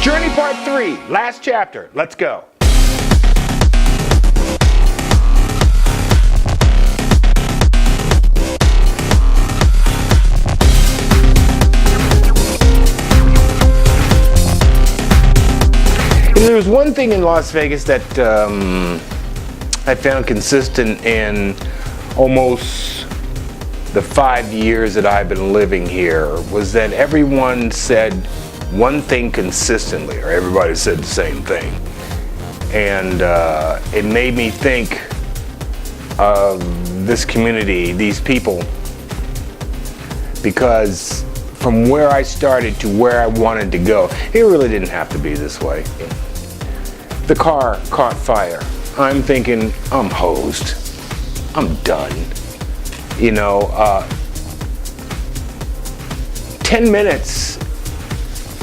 Journey Part 3, last chapter. Let's go. There was one thing in Las Vegas that I found consistent in almost the 5 years that I've been living here, was that everyone said one thing consistently, or everybody said the same thing. And it made me think of this community, these people, because from where I started to where I wanted to go, it really didn't have to be this way. The car caught fire. I'm thinking, I'm hosed. I'm done. You know, 10 minutes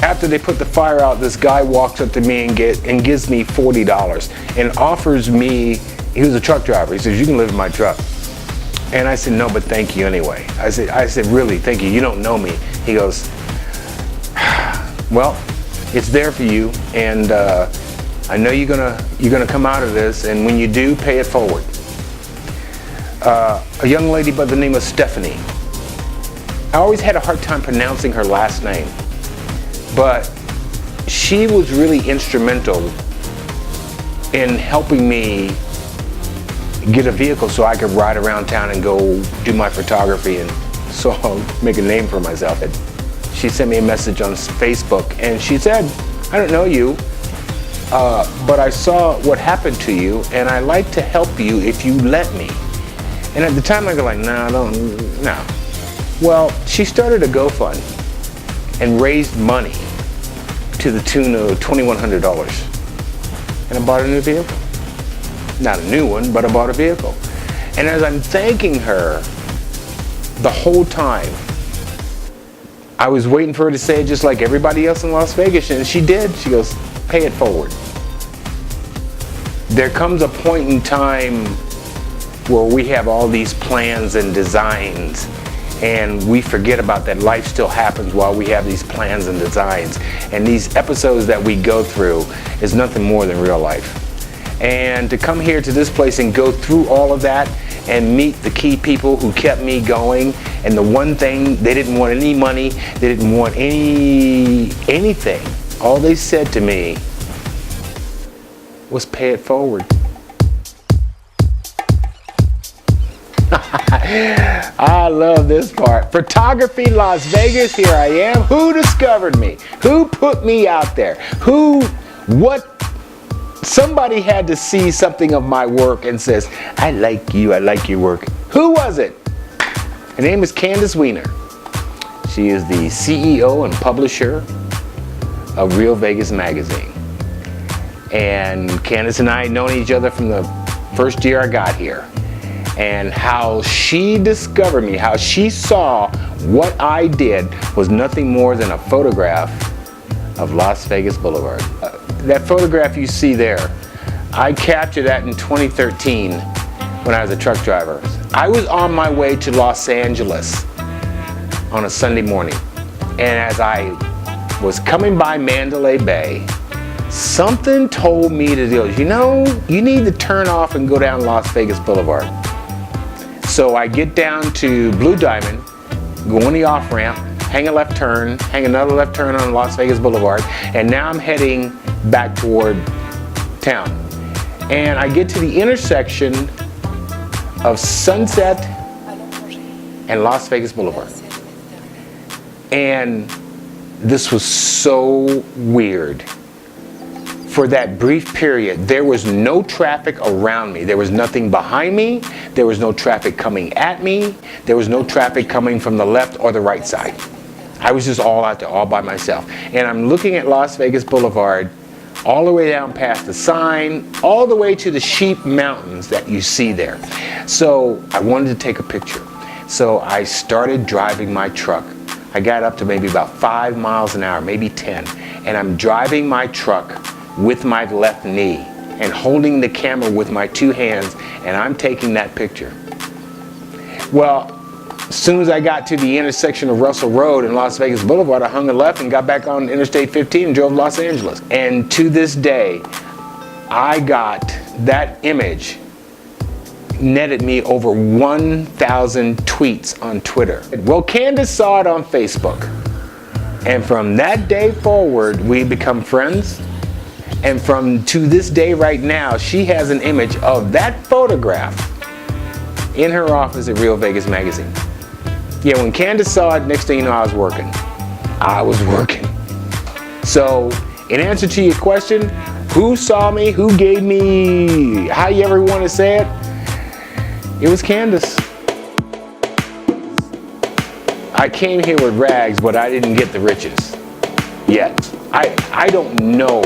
after they put the fire out, this guy walks up to me and gives me $40 and offers me, he was a truck driver, he says, you can live in my truck. And I said, no, but thank you anyway. I said, really, thank you, you don't know me. He goes, well, it's there for you, and I know you're gonna come out of this, and when you do, pay it forward. A young lady by the name of Stephanie. I always had a hard time pronouncing her last name, but she was really instrumental in helping me get a vehicle so I could ride around town and go do my photography and so I'll make a name for myself. She sent me a message on Facebook and she said, I don't know you, but I saw what happened to you and I'd like to help you if you let me. And at the time I go like, no. Well, she started a GoFund and raised money to the tune of $2,100. And I bought a new vehicle. Not a new one, but I bought a vehicle. And as I'm thanking her the whole time, I was waiting for her to say it just like everybody else in Las Vegas, and she did. She goes, pay it forward. There comes a point in time where we have all these plans and designs and we forget about that life still happens while we have these plans and designs. And these episodes that we go through is nothing more than real life. And to come here to this place and go through all of that and meet the key people who kept me going, and the one thing, they didn't want any money, they didn't want anything. All they said to me was pay it forward. I love this part. Photography Las Vegas, here I am. Who discovered me? Who put me out there? Somebody had to see something of my work and says, I like you, I like your work. Who was it? Her name is Candace Weiner. She is the CEO and publisher of Real Vegas Magazine. And Candace and I had known each other from the first year I got here. And how she discovered me, how she saw what I did was nothing more than a photograph of Las Vegas Boulevard. That photograph you see there, I captured that in 2013 when I was a truck driver. I was on my way to Los Angeles on a Sunday morning. And as I was coming by Mandalay Bay, something told me to do, you know, you need to turn off and go down Las Vegas Boulevard. So I get down to Blue Diamond, go on the off-ramp, hang a left turn, hang another left turn on Las Vegas Boulevard, and now I'm heading back toward town. And I get to the intersection of Sunset and Las Vegas Boulevard. And this was so weird. For that brief period, there was no traffic around me. There was nothing behind me. There was no traffic coming at me. There was no traffic coming from the left or the right side. I was just all out there, all by myself. And I'm looking at Las Vegas Boulevard, all the way down past the sign, all the way to the Sheep Mountains that you see there. So I wanted to take a picture. So I started driving my truck. I got up to maybe about 5 miles an hour, maybe 10. And I'm driving my truck with my left knee and holding the camera with my two hands, and I'm taking that picture. Well, As soon as I got to the intersection of Russell Road and Las Vegas Boulevard, I hung a left and got back on Interstate 15 and drove to Los Angeles. And to this day, I got that image netted me over 1,000 tweets on Twitter. Well, Candace saw it on Facebook. And from that day forward, we become friends. And from to this day right now, she has an image of that photograph in her office at Real Vegas Magazine. Yeah, when Candace saw it, next thing you know, I was working. I was working. So, in answer to your question, who saw me, who gave me, how you ever want to say it was Candace. I came here with rags, but I didn't get the riches yet. I don't know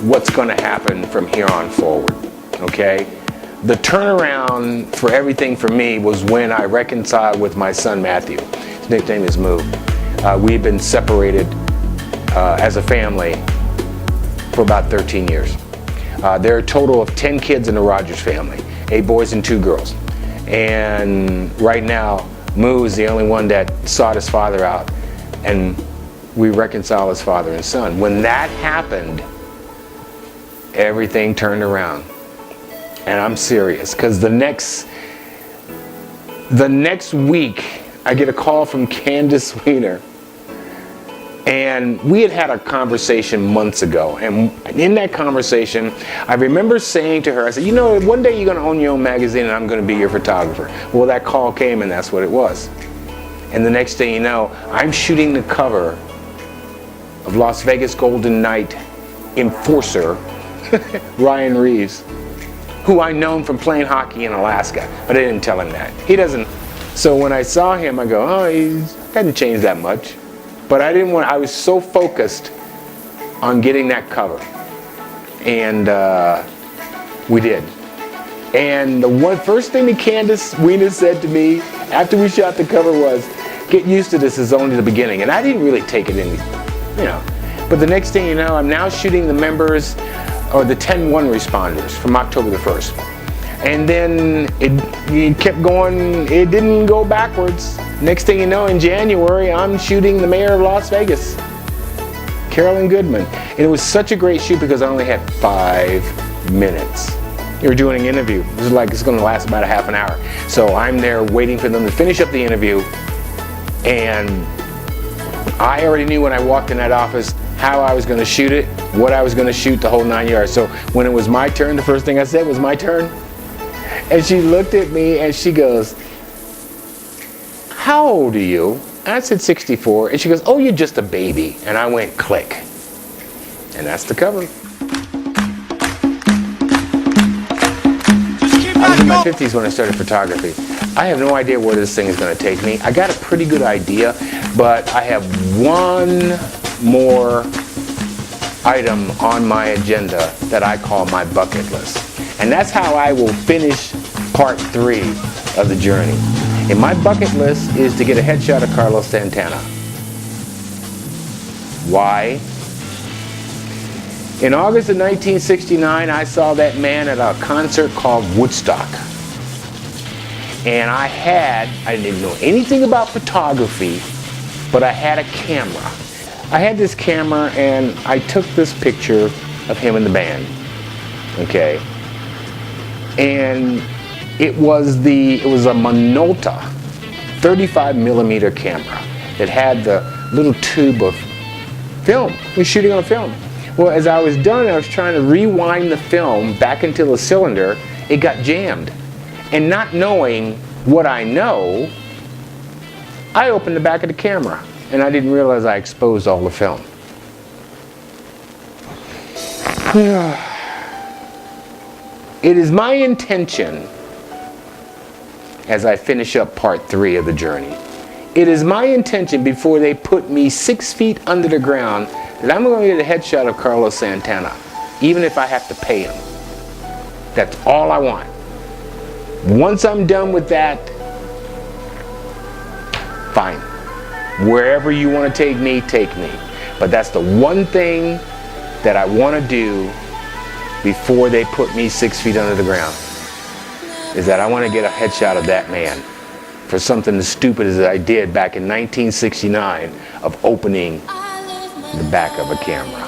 what's going to happen from here on forward, okay? The turnaround for everything for me was when I reconciled with my son Matthew. His nickname is Moo. We've been separated as a family for about 13 years. There are a total of 10 kids in the Rogers family, 8 boys and 2 girls. And right now, Moo is the only one that sought his father out, and we reconcile as father and son. When that happened, everything turned around. And I'm serious, because the next week, I get a call from Candace Weiner. And we had a conversation months ago. And in that conversation, I remember saying to her, I said, you know, one day you're going to own your own magazine and I'm going to be your photographer. Well, that call came and that's what it was. And the next thing you know, I'm shooting the cover of Las Vegas Golden Knight enforcer, Ryan Reeves, who I known from playing hockey in Alaska. But I didn't tell him that. He doesn't. So when I saw him, I go, oh, he hasn't changed that much. But I didn't want, I was so focused on getting that cover. And we did. And the first thing that Candace Weiner said to me after we shot the cover was, get used to this, is only the beginning. And I didn't really take it in, you know. But the next thing you know, I'm now shooting the members, or the 10-1 responders from October the 1st. And then it kept going, it didn't go backwards. Next thing you know, in January, I'm shooting the mayor of Las Vegas, Carolyn Goodman. And it was such a great shoot because I only had 5 minutes. They were doing an interview. It was like, it's gonna last about a half an hour. So I'm there waiting for them to finish up the interview. And I already knew when I walked in that office how I was gonna shoot it, what I was gonna shoot, the whole 9 yards. So when it was my turn, the first thing I said was, my turn. And she looked at me and she goes, how old are you? And I said 64. And she goes, oh, you're just a baby. And I went click. And that's the cover. I was in my 50s when I started photography. I have no idea where this thing is going to take me. I got a pretty good idea, but I have one more item on my agenda that I call my bucket list. And that's how I will finish part 3 of the journey. And my bucket list is to get a headshot of Carlos Santana. Why? In August of 1969, I saw that man at a concert called Woodstock. And I didn't know anything about photography, but I had a camera. I had this camera and I took this picture of him and the band, okay? And it was a Minolta 35mm camera that had the little tube of film. We were shooting on film. Well, as I was done, I was trying to rewind the film back into the cylinder. It got jammed. And not knowing what I know, I opened the back of the camera. And I didn't realize I exposed all the film. It is my intention, as I finish up part 3 of the journey, it is my intention before they put me 6 feet under the ground that I'm going to get a headshot of Carlos Santana, even if I have to pay him. That's all I want. Once I'm done with that, fine. Wherever you want to take me, take me. But that's the one thing that I want to do before they put me 6 feet under the ground, is that I want to get a headshot of that man. for something as stupid as I did back in 1969 of opening the back of a camera.